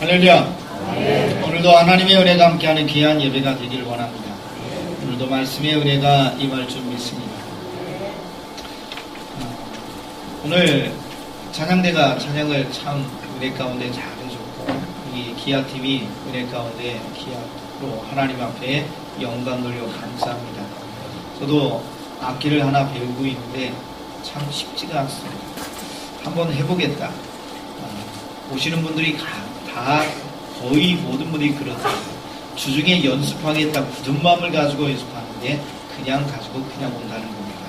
할렐루야. 오늘도 하나님의 은혜가 함께하는 귀한 예배가 되기를 원합니다. 오늘도 말씀의 은혜가 임할 줄 믿습니다. 오늘 찬양대가 찬양을 참 은혜 가운데 잘해줬고, 이 기아팀이 은혜 가운데 기아로 하나님 앞에 영광 돌려 감사합니다. 저도 악기를 하나 배우고 있는데 참 쉽지가 않습니다. 한번 해보겠다. 오시는 분들이 다 거의 모든 분들이 그렇더라고요. 주중에 연습하겠다 굳은 마음을 가지고 연습하는데 그냥 가지고 그냥 온다는 겁니다.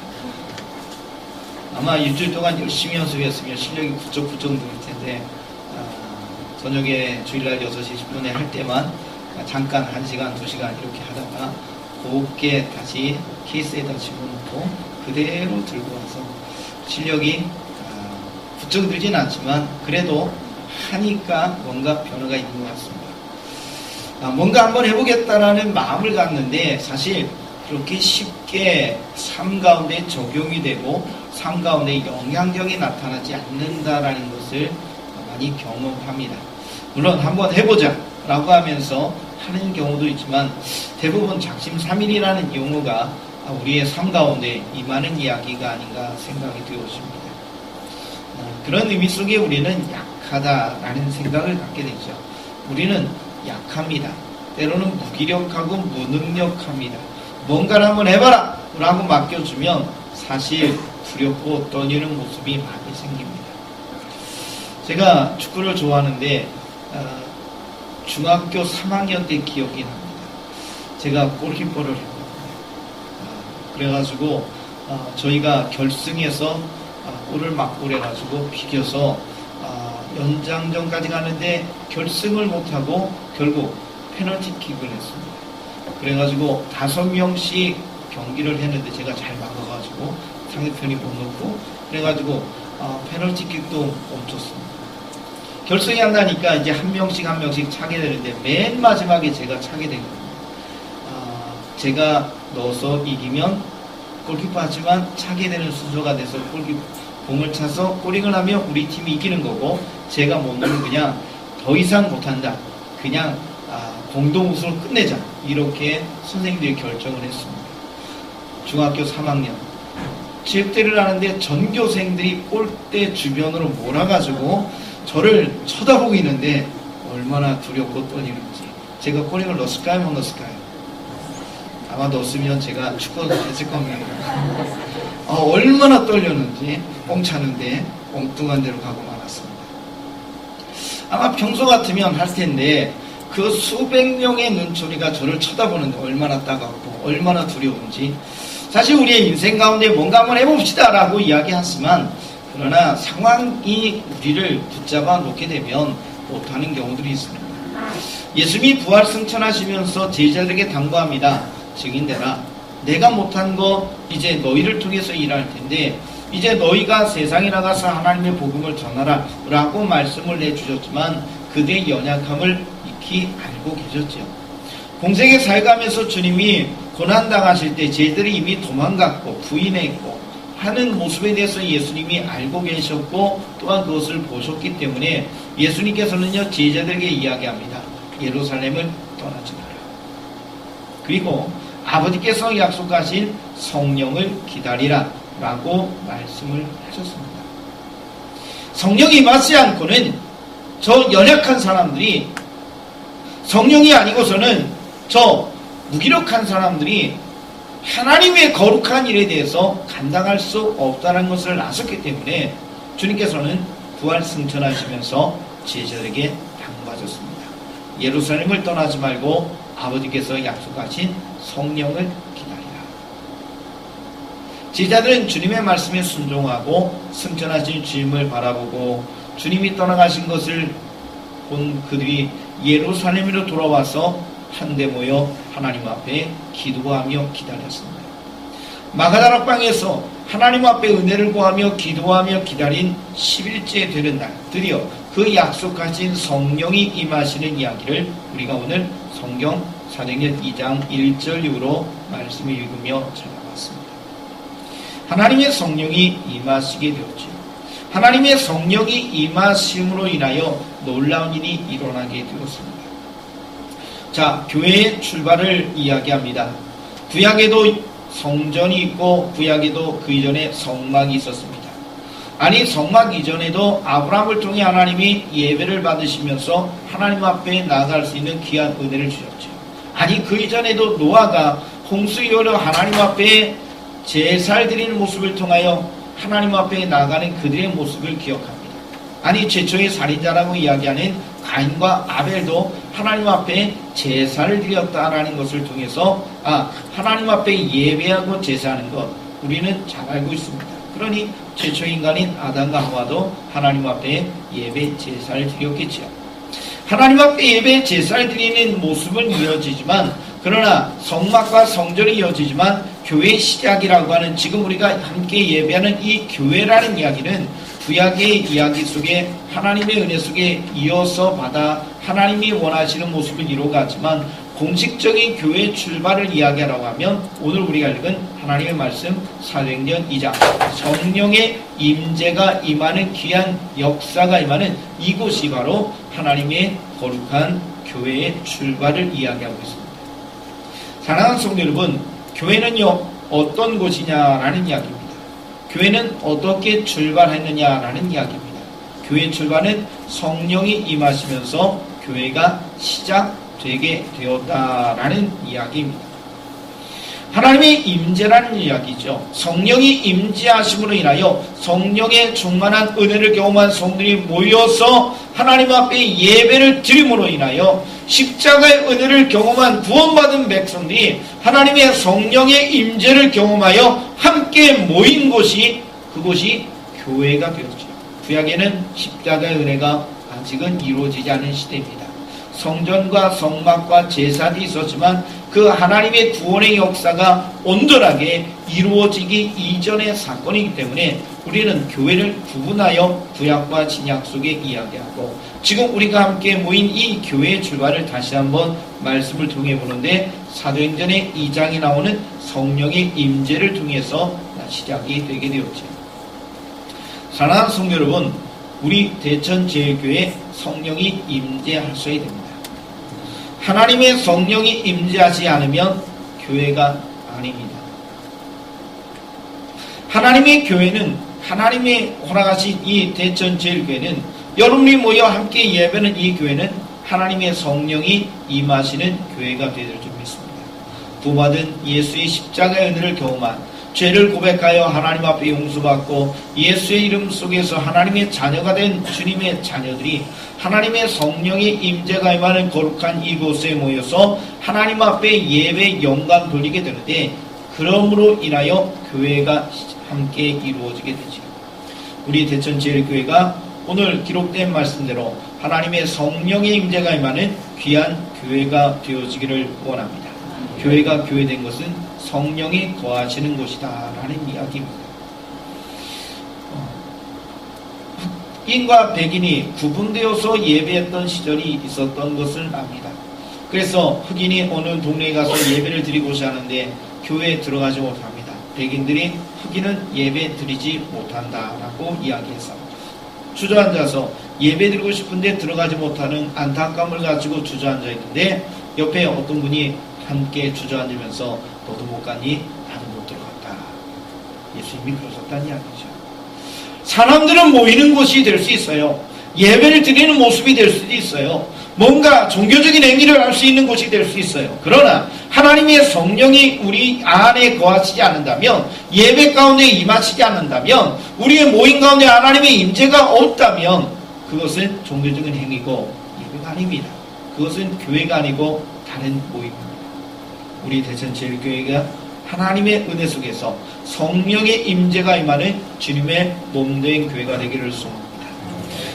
아마 일주일 동안 열심히 연습했으면 실력이 부쩍부쩍 늘 텐데 저녁에 주일날 6시 10분에 할 때만 잠깐 1시간, 2시간 이렇게 하다가 곱게 다시 케이스에다 집어넣고 그대로 들고 와서 실력이 부쩍 늘진 않지만 그래도 하니까 뭔가 변화가 있는 것 같습니다. 뭔가 한번 해보겠다라는 마음을 갖는데 사실 그렇게 쉽게 삶 가운데 적용이 되고 삶 가운데 영향력이 나타나지 않는다라는 것을 많이 경험합니다. 물론 한번 해보자 라고 하면서 하는 경우도 있지만 대부분 작심삼일이라는 용어가 우리의 삶 가운데 임하는 이야기가 아닌가 생각이 되어집니다. 그런 의미 속에 우리는 약하다라는 생각을 갖게 되죠. 우리는 약합니다. 때로는 무기력하고 무능력합니다. 뭔가를 한번 해봐라 라고 맡겨주면 사실 두렵고 떨리는 모습이 많이 생깁니다. 제가 축구를 좋아하는데 중학교 3학년 때 기억이 납니다. 제가 골키퍼를 했거든요. 그래가지고 저희가 결승에서 골을 맞고 그래가지고 비겨서 연장전까지 가는데 결승을 못하고 결국 페널티킥을 했습니다. 그래가지고 5명씩 경기를 했는데 제가 잘 막아가지고 상대편이 못 넣고 그래가지고 페널티킥도 멈췄습니다. 결승이 안 나니까 이제 한 명씩 차게 되는데 맨 마지막에 제가 차게 된 겁니다. 제가 넣어서 이기면 골키퍼 하지만 차게 되는 순서가 돼서 공을 차서 골링을 하면 우리 팀이 이기는 거고 제가 못 넣으면 그냥 더 이상 못한다. 그냥 공동 우승을 끝내자. 이렇게 선생님들이 결정을 했습니다. 중학교 3학년. 체육대회를 하는데 전교생들이 골대 주변으로 몰아가지고 저를 쳐다보고 있는데 얼마나 두렵고 떨리는지. 제가 골링을 넣었을까요? 못 넣었을까요? 아마 넣었으면 제가 축구를 했을 겁니다. 얼마나 떨렸는지 뻥 차는데 엉뚱한 데로 가고 말았습니다. 아마 평소 같으면 할 텐데 그 수백 명의 눈초리가 저를 쳐다보는데 얼마나 따갑고 얼마나 두려운지. 사실 우리의 인생 가운데 뭔가 한번 해봅시다 라고 이야기하지만 그러나 상황이 우리를 붙잡아 놓게 되면 못하는 경우들이 있습니다. 예수님이 부활 승천하시면서 제자들에게 당부합니다. 증인되라. 내가 못한 거 이제 너희를 통해서 일할 텐데 이제 너희가 세상에 나가서 하나님의 복음을 전하라 라고 말씀을 내주셨지만 그들의 연약함을 익히 알고 계셨죠. 공생에 살가면서 주님이 고난당하실 때 제자들이 이미 도망갔고 부인했고 하는 모습에 대해서 예수님이 알고 계셨고 또한 그것을 보셨기 때문에 예수님께서는요 제자들에게 이야기합니다. 예루살렘을 떠나지 마라. 그리고 아버지께서 약속하신 성령을 기다리라 라고 말씀을 하셨습니다. 성령이 임하지 않고는 저 연약한 사람들이 성령이 아니고서는 저 무기력한 사람들이 하나님의 거룩한 일에 대해서 감당할 수 없다는 것을 아셨기 때문에 주님께서는 부활 승천하시면서 제자들에게 당부하셨습니다. 예루살렘을 떠나지 말고 아버지께서 약속하신 성령을 기다리라. 제자들은 주님의 말씀에 순종하고 승천하신 주님을 바라보고 주님이 떠나가신 것을 본 그들이 예루살렘으로 돌아와서 한데 모여 하나님 앞에 기도하며 기다렸습니다. 마가다락방에서 하나님 앞에 은혜를 구하며 기도하며 기다린 10일째 되는 날 드디어 그 약속하신 성령이 임하시는 이야기를 우리가 오늘 성경 사도행전 2장 1절 이후로 말씀을 읽으며 찾아봤습니다. 하나님의 성령이 임하시게 되었지요. 하나님의 성령이 임하심으로 인하여 놀라운 일이 일어나게 되었습니다. 자, 교회의 출발을 이야기합니다. 구약에도 성전이 있고 구약에도 그 이전에 성막이 있었습니다. 아니, 성막 이전에도 아브라함을 통해 하나님이 예배를 받으시면서 하나님 앞에 나아갈 수 있는 귀한 은혜를 주셨죠. 아니, 그 이전에도 노아가 홍수 이후로 하나님 앞에 제사를 드리는 모습을 통하여 하나님 앞에 나아가는 그들의 모습을 기억합니다. 아니, 최초의 살인자라고 이야기하는 가인과 아벨도 하나님 앞에 제사를 드렸다라는 것을 통해서 하나님 앞에 예배하고 제사하는 것 우리는 잘 알고 있습니다. 그러니 최초 인간인 아담과 하와도 하나님 앞에 예배 제사를 드렸겠죠. 하나님 앞에 예배 제사를 드리는 모습은 이어지지만, 그러나 성막과 성전이 이어지지만 교회의 시작이라고 하는 지금 우리가 함께 예배하는 이 교회라는 이야기는 구약의 이야기 속에 하나님의 은혜 속에 이어서 받아 하나님이 원하시는 모습을 이루어가지만, 공식적인 교회의 출발을 이야기하라고 하면 오늘 우리가 읽은 하나님의 말씀 사도행전 2장 성령의 임재가 임하는 귀한 역사가 임하는 이곳이 바로 하나님의 거룩한 교회의 출발을 이야기하고 있습니다. 사랑하는 성도 여러분, 교회는요 어떤 곳이냐라는 이야기입니다. 교회는 어떻게 출발했느냐라는 이야기입니다. 교회의 출발은 성령이 임하시면서 교회가 시작되게 되었다라는 이야기입니다. 하나님의 임재라는 이야기죠. 성령이 임재하심으로 인하여 성령의 충만한 은혜를 경험한 성들이 모여서 하나님 앞에 예배를 드림으로 인하여 십자가의 은혜를 경험한 구원받은 백성들이 하나님의 성령의 임재를 경험하여 함께 모인 곳이, 그곳이 교회가 되었죠. 구약에는 십자가의 은혜가 아직은 이루어지지 않은 시대입니다. 성전과 성막과 제사들이 있었지만 그 하나님의 구원의 역사가 온전하게 이루어지기 이전의 사건이기 때문에 우리는 교회를 구분하여 구약과 신약 속에 이야기하고, 지금 우리가 함께 모인 이 교회의 출발을 다시 한번 말씀을 통해 보는데, 사도행전의 2장에 나오는 성령의 임재를 통해서 시작이 되게 되었죠. 사랑하는 성도 여러분, 우리 대천제일교회 성령이 임재하셔야 됩니다. 하나님의 성령이 임재하지 않으면 교회가 아닙니다. 하나님의 교회는, 하나님의 허락하신 이 대천제일교회는, 여러분이 모여 함께 예배하는 이 교회는 하나님의 성령이 임하시는 교회가 되어야 될 줄 믿습니다. 구받은 예수의 십자가의 은혜를 경험한, 죄를 고백하여 하나님 앞에 용서받고 예수의 이름 속에서 하나님의 자녀가 된 주님의 자녀들이 하나님의 성령의 임재가 임하는 거룩한 이곳에 모여서 하나님 앞에 예배 영광 돌리게 되는데, 그러므로 인하여 교회가 함께 이루어지게 되죠. 우리 대천제일교회가 오늘 기록된 말씀대로 하나님의 성령의 임재가 임하는 귀한 교회가 되어지기를 원합니다. 교회가 교회된 것은 성령이 거하시는 곳이다 라는 이야기입니다. 흑인과 백인이 구분되어서 예배했던 시절이 있었던 것을 압니다. 그래서 흑인이 어느 동네에 가서 예배를 드리고자 하는데 교회에 들어가지 못합니다. 백인들이 흑인은 예배 드리지 못한다라고 이야기해서 주저앉아서 예배 드리고 싶은데 들어가지 못하는 안타까움을 가지고 주저앉아 있는데, 옆에 어떤 분이 함께 주저앉으면서 너도 못 가니 나도 못 들어갔다. 예수님이 그러셨다는 이야기죠. 사람들은 모이는 곳이 될 수 있어요. 예배를 드리는 모습이 될 수도 있어요. 뭔가 종교적인 행위를 할 수 있는 곳이 될 수 있어요. 그러나 하나님의 성령이 우리 안에 거하시지 않는다면, 예배 가운데 임하시지 않는다면, 우리의 모임 가운데 하나님의 임재가 없다면 그것은 종교적인 행위고 예배가 아닙니다. 그것은 교회가 아니고 다른 모임입니다. 우리 대천제일교회가 하나님의 은혜 속에서 성령의 임재가 임하는 주님의 몸된 교회가 되기를 소원합니다.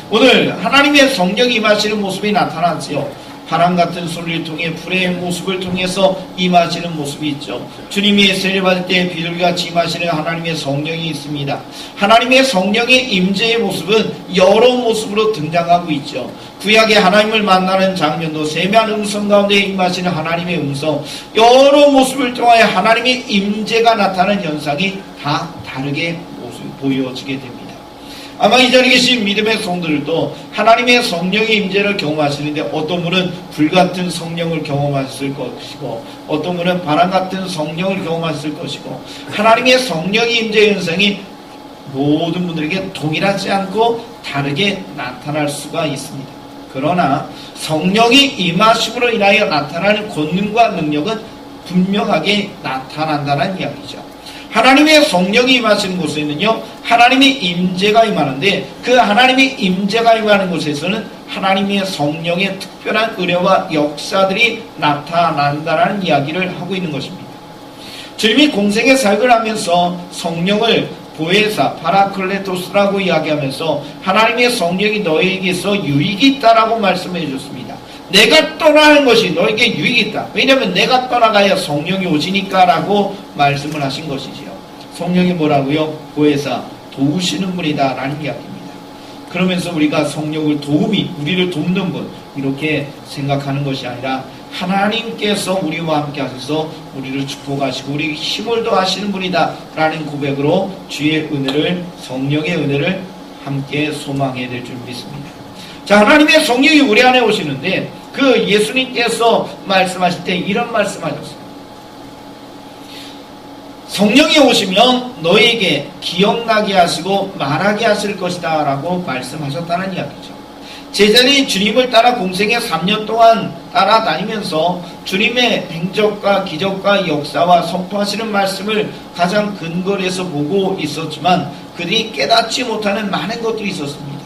오늘 하나님의 성령이 임하시는 모습이 나타나지요. 바람 같은 소리를 통해 불의 모습을 통해서 임하시는 모습이 있죠. 주님이 세례받을 때 비둘기같이 임하시는 하나님의 성령이 있습니다. 하나님의 성령의 임재의 모습은 여러 모습으로 등장하고 있죠. 구약의 하나님을 만나는 장면도 세미한 음성 가운데 임하시는 하나님의 음성, 여러 모습을 통하여 하나님의 임재가 나타나는 현상이 다 다르게 보여지게 됩니다. 아마 이 자리에 계신 믿음의 성도들도 하나님의 성령의 임재를 경험하시는데 어떤 분은 불같은 성령을 경험하실 것이고 어떤 분은 바람같은 성령을 경험하실 것이고 하나님의 성령의 임재 현상이 모든 분들에게 동일하지 않고 다르게 나타날 수가 있습니다. 그러나 성령이 임하심으로 인하여 나타나는 권능과 능력은 분명하게 나타난다는 이야기죠. 하나님의 성령이 임하시는 곳에는요 하나님의 임재가 임하는데 그 하나님의 임재가 임하는 곳에서는 하나님의 성령의 특별한 은혜와 역사들이 나타난다는 이야기를 하고 있는 것입니다. 주님이 공생의 사역을 하면서 성령을 보혜사 파라클레토스라고 이야기하면서 하나님의 성령이 너에게서 유익이 있다라고 말씀해 주셨습니다. 내가 떠나는 것이 너에게 유익이 있다. 왜냐하면 내가 떠나가야 성령이 오시니까 라고 말씀을 하신 것이지요. 성령이 뭐라고요? 보혜사 도우시는 분이다 라는 이야기입니다. 그러면서 우리가 성령을 우리를 돕는 분 이렇게 생각하는 것이 아니라 하나님께서 우리와 함께 하셔서 우리를 축복하시고 우리에게 힘을 더하시는 분이다 라는 고백으로 주의 은혜를 성령의 은혜를 함께 소망해야 될 줄 믿습니다. 자, 하나님의 성령이 우리 안에 오시는데 그 예수님께서 말씀하실 때 이런 말씀하셨어요. 성령이 오시면 너에게 기억나게 하시고 말하게 하실 것이다 라고 말씀하셨다는 이야기죠. 제자들이 주님을 따라 공생의 3년 동안 따라다니면서 주님의 행적과 기적과 역사와 선포하시는 말씀을 가장 근거로 해서 보고 있었지만 그들이 깨닫지 못하는 많은 것들이 있었습니다.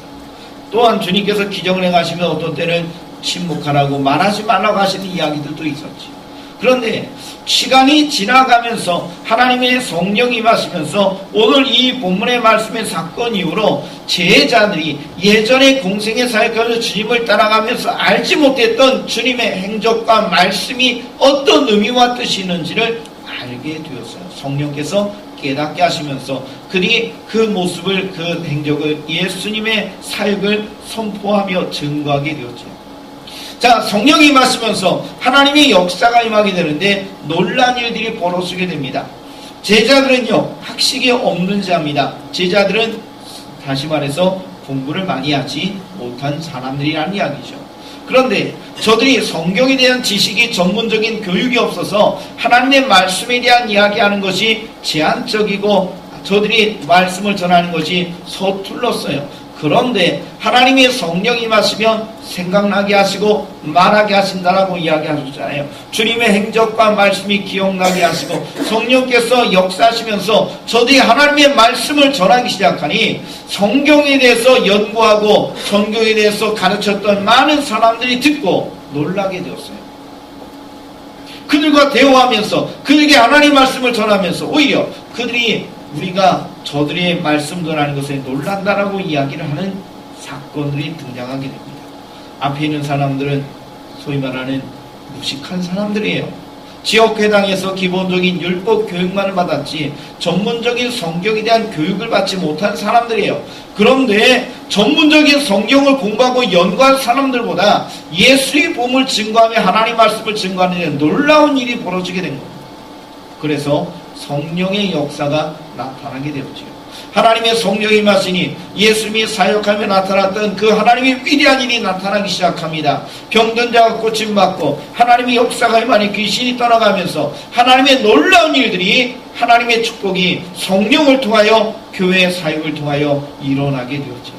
또한 주님께서 기적을 행하시면 어떤 때는 침묵하라고 말하지 말라고 하시는 이야기들도 있었죠. 그런데 시간이 지나가면서 하나님의 성령이 임하시면서 오늘 이 본문의 말씀의 사건 이후로 제자들이 예전에 공생의 사역하면서 주님을 따라가면서 알지 못했던 주님의 행적과 말씀이 어떤 의미와 뜻이 있는지를 알게 되었어요. 성령께서 깨닫게 하시면서 그들이 그 모습을 그 행적을 예수님의 사역을 선포하며 증거하게 되었죠. 자, 성령이 임하시면서 하나님의 역사가 임하게 되는데 놀란 일들이 벌어지게 됩니다. 제자들은요 학식이 없는 자입니다. 제자들은 다시 말해서 공부를 많이 하지 못한 사람들이라는 이야기죠. 그런데 저들이 성경에 대한 지식이 전문적인 교육이 없어서 하나님의 말씀에 대한 이야기하는 것이 제한적이고 저들이 말씀을 전하는 것이 서툴렀어요. 그런데 하나님의 성령이 임하시면 생각나게 하시고 말하게 하신다라고 이야기하셨잖아요. 주님의 행적과 말씀이 기억나게 하시고 성령께서 역사하시면서 저들이 하나님의 말씀을 전하기 시작하니 성경에 대해서 연구하고 성경에 대해서 가르쳤던 많은 사람들이 듣고 놀라게 되었어요. 그들과 대화하면서 그들에게 하나님의 말씀을 전하면서 오히려 그들이 우리가 저들의 말씀 전하는 것에 놀란다라고 이야기를 하는 사건들이 등장하게 됩니다. 앞에 있는 사람들은 소위 말하는 무식한 사람들이에요. 지역회당에서 기본적인 율법 교육만을 받았지 전문적인 성경에 대한 교육을 받지 못한 사람들이에요. 그런데 전문적인 성경을 공부하고 연구한 사람들보다 예수의 복음을 증거하며 하나님 말씀을 증거하는 데 놀라운 일이 벌어지게 된 겁니다. 그래서 성령의 역사가 나타나게 되었지요. 하나님의 성령이 임하시니 예수님이 사역하며 나타났던 그 하나님의 위대한 일이 나타나기 시작합니다. 병든 자가 고침받고 하나님의 역사가 임하니 귀신이 떠나가면서 하나님의 놀라운 일들이 하나님의 축복이 성령을 통하여 교회의 사역을 통하여 일어나게 되었죠.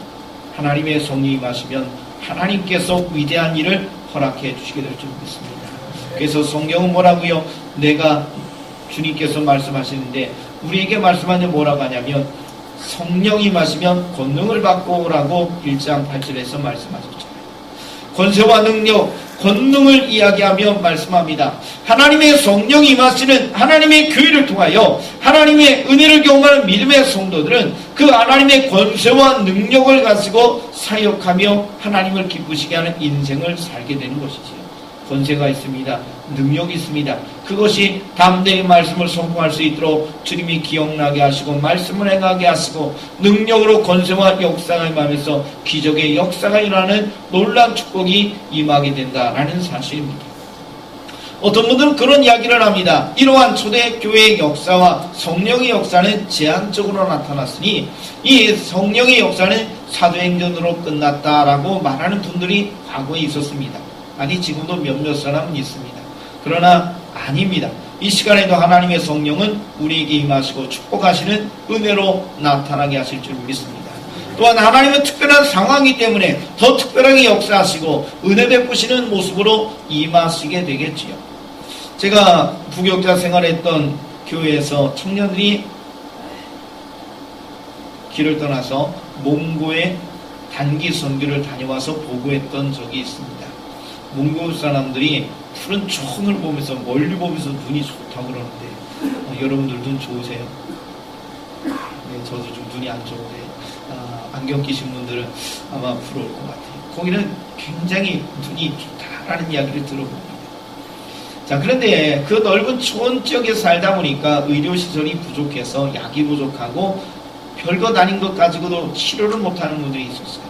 하나님의 성령이 임하시면 하나님께서 위대한 일을 허락해 주시게 될 줄 믿습니다. 그래서 성경은 뭐라고요? 내가 주님께서 말씀하시는데 우리에게 말씀하는데 뭐라고 하냐면 성령이 임하시면 권능을 받고 오라고 1장 8절에서 말씀하셨잖아요. 권세와 능력, 권능을 이야기하며 말씀합니다. 하나님의 성령이 임하시는 하나님의 교회를 통하여 하나님의 은혜를 경험하는 믿음의 성도들은 그 하나님의 권세와 능력을 가지고 사역하며 하나님을 기쁘시게 하는 인생을 살게 되는 것이지요. 권세가 있습니다. 능력이 있습니다. 그것이 담대히 말씀을 선포할 수 있도록 주님이 기억나게 하시고 말씀을 행하게 하시고 능력으로 권세와 역사가 임하면서 기적의 역사가 일어나는 놀라운 축복이 임하게 된다라는 사실입니다. 어떤 분들은 그런 이야기를 합니다. 이러한 초대교회의 역사와 성령의 역사는 제한적으로 나타났으니 이 성령의 역사는 사도행전으로 끝났다라고 말하는 분들이 과거에 있었습니다. 아니, 지금도 몇몇 사람은 있습니다. 그러나 아닙니다. 이 시간에도 하나님의 성령은 우리에게 임하시고 축복하시는 은혜로 나타나게 하실 줄 믿습니다. 또한 하나님은 특별한 상황이기 때문에 더 특별하게 역사하시고 은혜 베푸시는 모습으로 임하시게 되겠지요. 제가 부교육자 생활했던 교회에서 청년들이 길을 떠나서 몽고에 단기 선교를 다녀와서 보고했던 적이 있습니다. 몽고 사람들이 푸른 초원을 보면서 멀리 보면서 눈이 좋다고 그러는데 여러분들 눈 좋으세요? 네, 저도 좀 눈이 안 좋은데 안경 끼신 분들은 아마 부러울 것 같아요. 거기는 굉장히 눈이 좋다라는 이야기를 들어봅니다. 자, 그런데 그 넓은 초원 지역에 살다 보니까 의료시설이 부족해서 약이 부족하고 별것 아닌 것 가지고도 치료를 못하는 분들이 있었어요.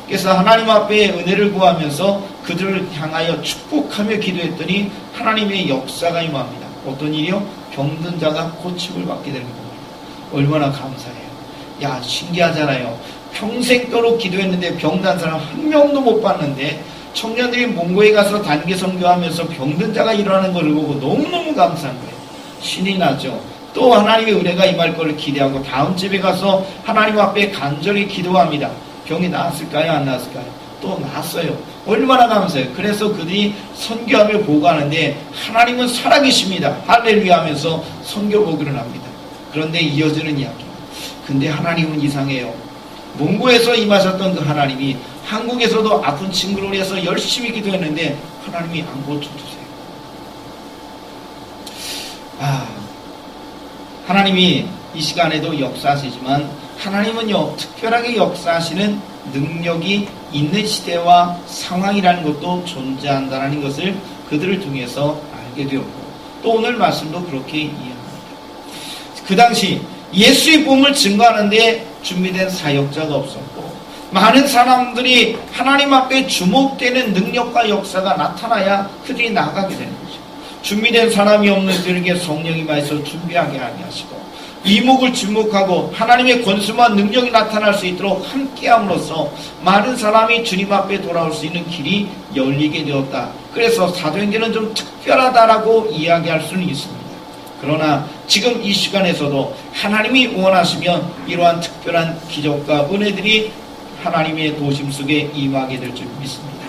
그래서 하나님 앞에 은혜를 구하면서 그들을 향하여 축복하며 기도했더니 하나님의 역사가 임합니다. 어떤 일이요? 병든 자가 고침을 받게 되는 겁니다. 얼마나 감사해요. 야, 신기하잖아요. 평생도록 기도했는데 병난 사람 한 명도 못 봤는데 청년들이 몽고에 가서 단기 선교하면서 병든 자가 일어나는 걸 보고 너무너무 감사한 거예요. 신이 나죠. 또 하나님의 은혜가 임할 것을 기대하고 다음 집에 가서 하나님 앞에 간절히 기도합니다. 병이 나았을까요? 안 나았을까요? 또 나았어요. 얼마나 감사해요. 그래서 그들이 선교하며 보고하는데 하나님은 살아계십니다. 할렐루야 하면서 선교보기를 합니다. 그런데 이어지는 이야기. 근데 하나님은 이상해요. 몽고에서 임하셨던 그 하나님이 한국에서도 아픈 친구를 위해서 열심히 기도했는데 하나님이 안 고쳐주세요. 하나님이 이 시간에도 역사하시지만 하나님은요, 특별하게 역사하시는 능력이 있는 시대와 상황이라는 것도 존재한다는 것을 그들을 통해서 알게 되었고, 또 오늘 말씀도 그렇게 이해합니다. 그 당시 예수의 복음을 증거하는데 준비된 사역자가 없었고, 많은 사람들이 하나님 앞에 주목되는 능력과 역사가 나타나야 그들이 나아가게 되는 거죠. 준비된 사람이 없는 그들에게 성령이 임하여서 준비하게 하시고, 이목을 주목하고 하나님의 권수와 능력이 나타날 수 있도록 함께함으로써 많은 사람이 주님 앞에 돌아올 수 있는 길이 열리게 되었다. 그래서 사도행전은 좀 특별하다라고 이야기할 수는 있습니다. 그러나 지금 이 시간에서도 하나님이 원하시면 이러한 특별한 기적과 은혜들이 하나님의 도심 속에 임하게 될 줄 믿습니다.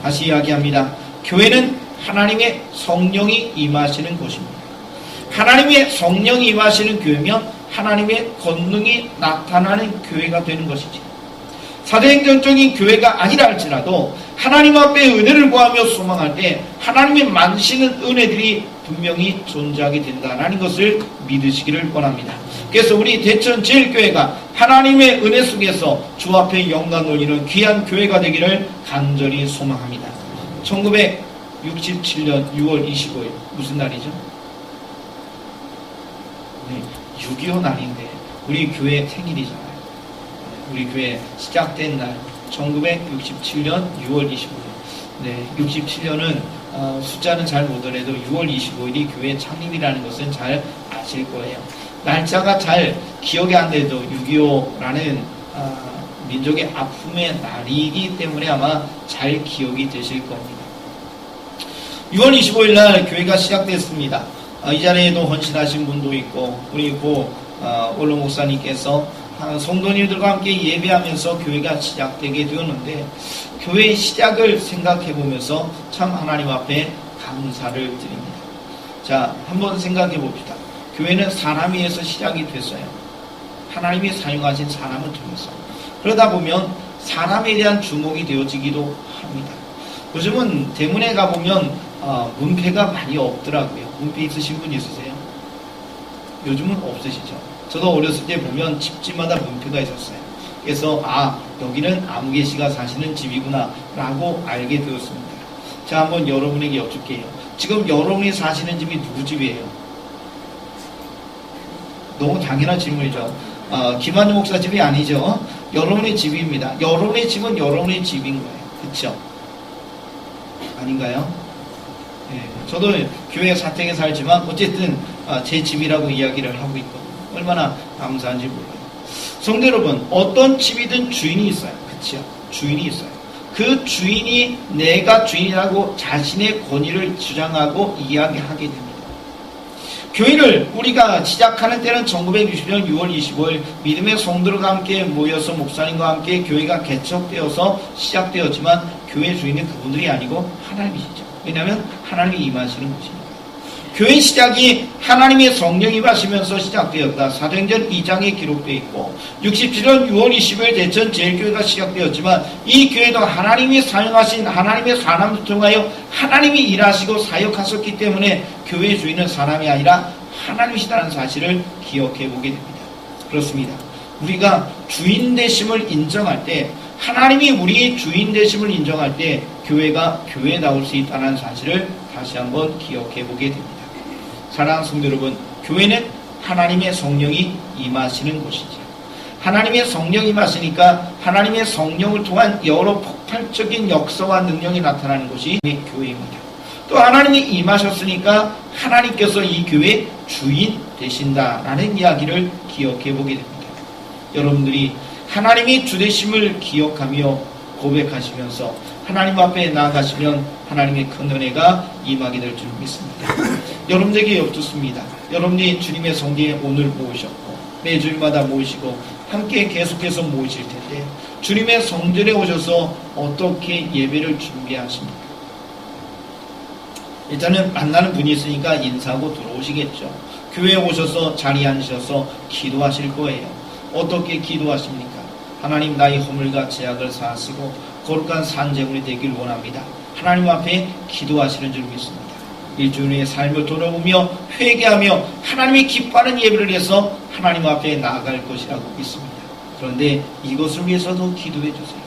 다시 이야기합니다. 교회는 하나님의 성령이 임하시는 곳입니다. 하나님의 성령이 임하시는 교회면 하나님의 권능이 나타나는 교회가 되는 것이지. 사도행전적인 교회가 아니라 할지라도 하나님 앞에 은혜를 구하며 소망할 때 하나님의 많으시는 은혜들이 분명히 존재하게 된다는 것을 믿으시기를 원합니다. 그래서 우리 대천 제일교회가 하나님의 은혜 속에서 주 앞에 영광 돌리는 귀한 교회가 되기를 간절히 소망합니다. 1967년 6월 25일 무슨 날이죠? 네, 6.25 날인데 우리 교회 생일이잖아요. 우리 교회 시작된 날 1967년 6월 25일. 네, 67년은 숫자는 잘 모르더라도 6월 25일이 교회 창립이라는 것은 잘 아실 거예요. 날짜가 잘 기억이 안 돼도 6.25라는 민족의 아픔의 날이기 때문에 아마 잘 기억이 되실 겁니다. 6월 25일 날 교회가 시작됐습니다. 이 자리에도 헌신하신 분도 있고 우리 올로 목사님께서 성도님들과 함께 예배하면서 교회가 시작되게 되었는데 교회의 시작을 생각해 보면서 참 하나님 앞에 감사를 드립니다. 자, 한번 생각해 봅시다. 교회는 사람에 의해서 시작이 됐어요. 하나님이 사용하신 사람을 통해서. 그러다 보면 사람에 대한 주목이 되어지기도 합니다. 요즘은 대문에 가보면 문패가 많이 없더라고요. 문패 있으신 분 있으세요? 요즘은 없으시죠? 저도 어렸을 때 보면 집집마다 문패가 있었어요. 그래서 여기는 아무개씨가 사시는 집이구나 라고 알게 되었습니다. 자, 한번 여러분에게 여쭐게요. 지금 여러분이 사시는 집이 누구 집이에요? 너무 당연한 질문이죠. 김한주 목사 집이 아니죠. 여러분의 집입니다. 여러분의 집은 여러분의 집인 거예요. 그렇죠? 아닌가요? 저도 교회 사택에 살지만 어쨌든 제 집이라고 이야기를 하고 있거든요. 얼마나 감사한지 몰라요. 성도 여러분, 어떤 집이든 주인이 있어요. 그치요? 주인이 있어요. 그 주인이 내가 주인이라고 자신의 권위를 주장하고 이야기하게 됩니다. 교회를 우리가 시작하는 때는 1960년 6월 25일 믿음의 성도들과 함께 모여서 목사님과 함께 교회가 개척되어서 시작되었지만 교회 주인은 그분들이 아니고 하나님이시죠. 왜냐하면 하나님이 임하시는 곳이니까. 교회 시작이 하나님의 성령이 임하시면서 시작되었다. 사도행전 2장에 기록되어 있고 67년 6월 20일 대천 제일교회가 시작되었지만 이 교회도 하나님이 사용하신 하나님의 사람을 통하여 하나님이 일하시고 사역하셨기 때문에 교회 주인은 사람이 아니라 하나님이시다는 사실을 기억해 보게 됩니다. 그렇습니다. 우리가 주인 되심을 인정할 때, 하나님이 우리의 주인 되심을 인정할 때 교회가 교회다울 수 있다는 사실을 다시 한번 기억해 보게 됩니다. 사랑하는 성도 여러분, 교회는 하나님의 성령이 임하시는 곳이죠. 하나님의 성령이 임하시니까 하나님의 성령을 통한 여러 폭발적인 역사와 능력이 나타나는 곳이 교회입니다. 또 하나님이 임하셨으니까 하나님께서 이 교회의 주인 되신다라는 이야기를 기억해 보게 됩니다. 여러분들이 하나님이 주 되심을 기억하며 고백하시면서 하나님 앞에 나아가시면 하나님의 큰 은혜가 임하게 될 줄 믿습니다. 여러분에게 여쭙습니다. 여러분이 주님의 성경에 오늘 모으셨고 매주일마다 모이시고 함께 계속해서 모이실 텐데 주님의 성전에 오셔서 어떻게 예배를 준비하십니까? 일단은 만나는 분이 있으니까 인사하고 들어오시겠죠. 교회에 오셔서 자리에 앉으셔서 기도하실 거예요. 어떻게 기도하십니까? 하나님, 나의 허물과 죄악을 사하시고 거룩한 산제물이 되길 원합니다. 하나님 앞에 기도하시는 줄 믿습니다. 일주일의 삶을 돌아보며 회개하며 하나님이 기뻐하는 예배를 해서 하나님 앞에 나아갈 것이라고 믿습니다. 그런데 이것을 위해서도 기도해 주세요.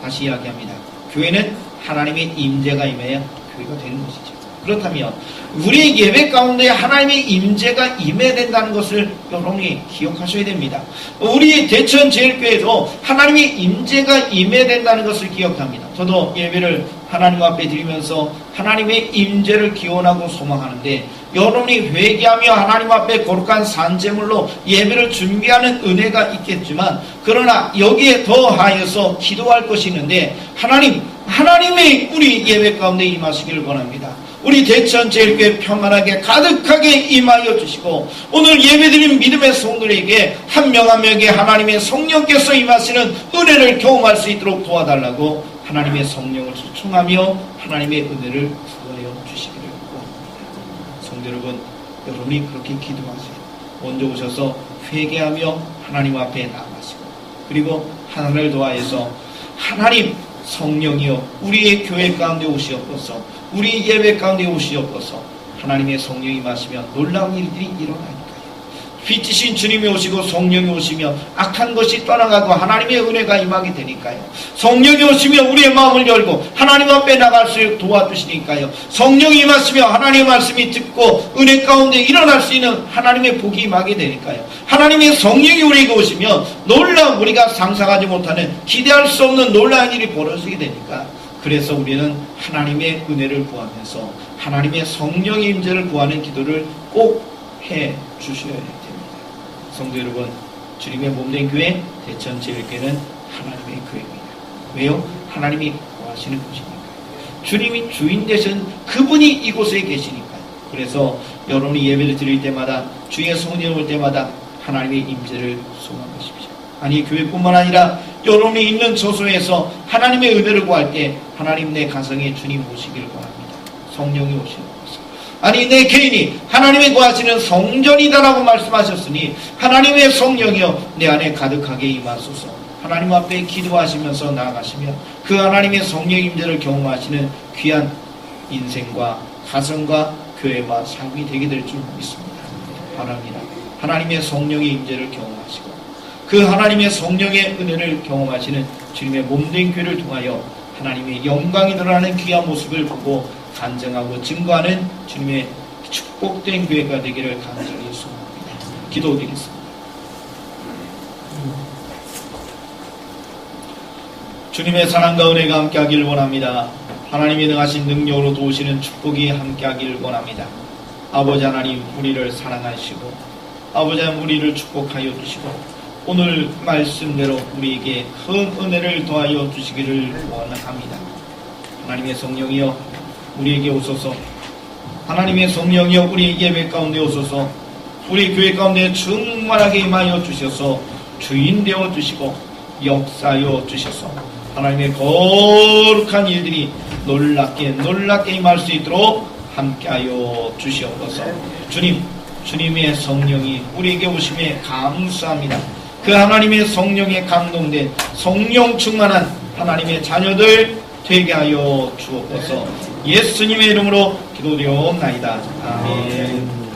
다시 이야기합니다. 교회는 하나님의 임재가 임해야 교회가 되는 것이죠. 그렇다면 우리의 예배 가운데 하나님의 임재가 임해야 된다는 것을 여러분이 기억하셔야 됩니다. 우리 대천 제일교회도 하나님의 임재가 임해야 된다는 것을 기억합니다. 저도 예배를 하나님 앞에 드리면서 하나님의 임재를 기원하고 소망하는데 여러분이 회개하며 하나님 앞에 거룩한 산제물로 예배를 준비하는 은혜가 있겠지만 그러나 여기에 더하여서 기도할 것이 있는데 하나님의 우리 예배 가운데 임하시기를 원합니다. 우리 대천 제일교회 평안하게 가득하게 임하여 주시고 오늘 예배드린 믿음의 성도들에게 한 명 한 명에게 하나님의 성령께서 임하시는 은혜를 경험할 수 있도록 도와달라고 하나님의 성령을 초청하며 하나님의 은혜를 부어여 주시기를 원합니다. 성도 여러분, 여러분이 그렇게 기도하세요. 먼저 오셔서 회개하며 하나님 앞에 나아가시고 그리고 하나님을 도하여서 하나님 성령이여 우리의 교회 가운데 오시옵소서, 우리 예배 가운데 오시옵소서. 하나님의 성령이 임하시면 놀라운 일들이 일어나니까요. 빛이신 주님이 오시고 성령이 오시며 악한 것이 떠나가고 하나님의 은혜가 임하게 되니까요. 성령이 오시며 우리의 마음을 열고 하나님 앞에 나갈 수 있도록 도와주시니까요. 성령이 임하시며 하나님의 말씀이 듣고 은혜 가운데 일어날 수 있는 하나님의 복이 임하게 되니까요. 하나님의 성령이 우리에게 오시면 놀라운 우리가 상상하지 못하는 기대할 수 없는 놀라운 일이 벌어지게 되니까 그래서 우리는 하나님의 은혜를 구하면서 하나님의 성령의 임재를 구하는 기도를 꼭 해 주셔야 됩니다. 성도 여러분, 주님의 몸된 교회 대천 제일교회는 하나님의 교회입니다. 왜요? 하나님이 구하시는 곳이니까요. 주님이 주인 되신 그분이 이곳에 계시니까요. 그래서 여러분이 예배를 드릴 때마다 주의 성령이 올 때마다 하나님의 임재를 소망하십시오. 아니 교회뿐만 아니라 여러분이 있는 처소에서 하나님의 은혜를 구할 때 하나님 내 가정에 주님 오시기를 원합니다. 성령이 오시는 곳. 아니 내 개인이 하나님이 구하시는 성전이다라고 말씀하셨으니 하나님의 성령이여 내 안에 가득하게 임하소서. 하나님 앞에 기도하시면서 나아가시며 그 하나님의 성령 임재를 경험하시는 귀한 인생과 가정과 교회와 삶이 되게 될 줄 믿습니다. 바랍니다. 하나님의 성령의 임재를 경험하시고 그 하나님의 성령의 은혜를 경험하시는 주님의 몸된 교회를 통하여 하나님의 영광이 드러나는 귀한 모습을 보고 간증하고 증거하는 주님의 축복된 교회가 되기를 간절히 소원합니다. 기도드리겠습니다. 주님의 사랑과 은혜가 함께하기를 원합니다. 하나님의 능하신 능력으로 도우시는 축복이 함께하기를 원합니다. 아버지 하나님, 우리를 사랑하시고 아버지 하나님, 우리를 축복하여 주시고 오늘 말씀대로 우리에게 큰 은혜를 더하여 주시기를 원합니다. 하나님의 성령이여 우리에게 오소서. 하나님의 성령이여 우리 예배 가운데 오소서. 우리 교회 가운데 충만하게 임하여 주셔서 주인 되어 주시고 역사하여 주셔서 하나님의 거룩한 일들이 놀랍게 임할 수 있도록 함께하여 주시옵소서. 주님의 성령이 우리에게 오심에 감사합니다. 그 하나님의 성령에 감동된 성령 충만한 하나님의 자녀들 되게 하여 주옵소서. 예수님의 이름으로 기도드리옵나이다. 아멘.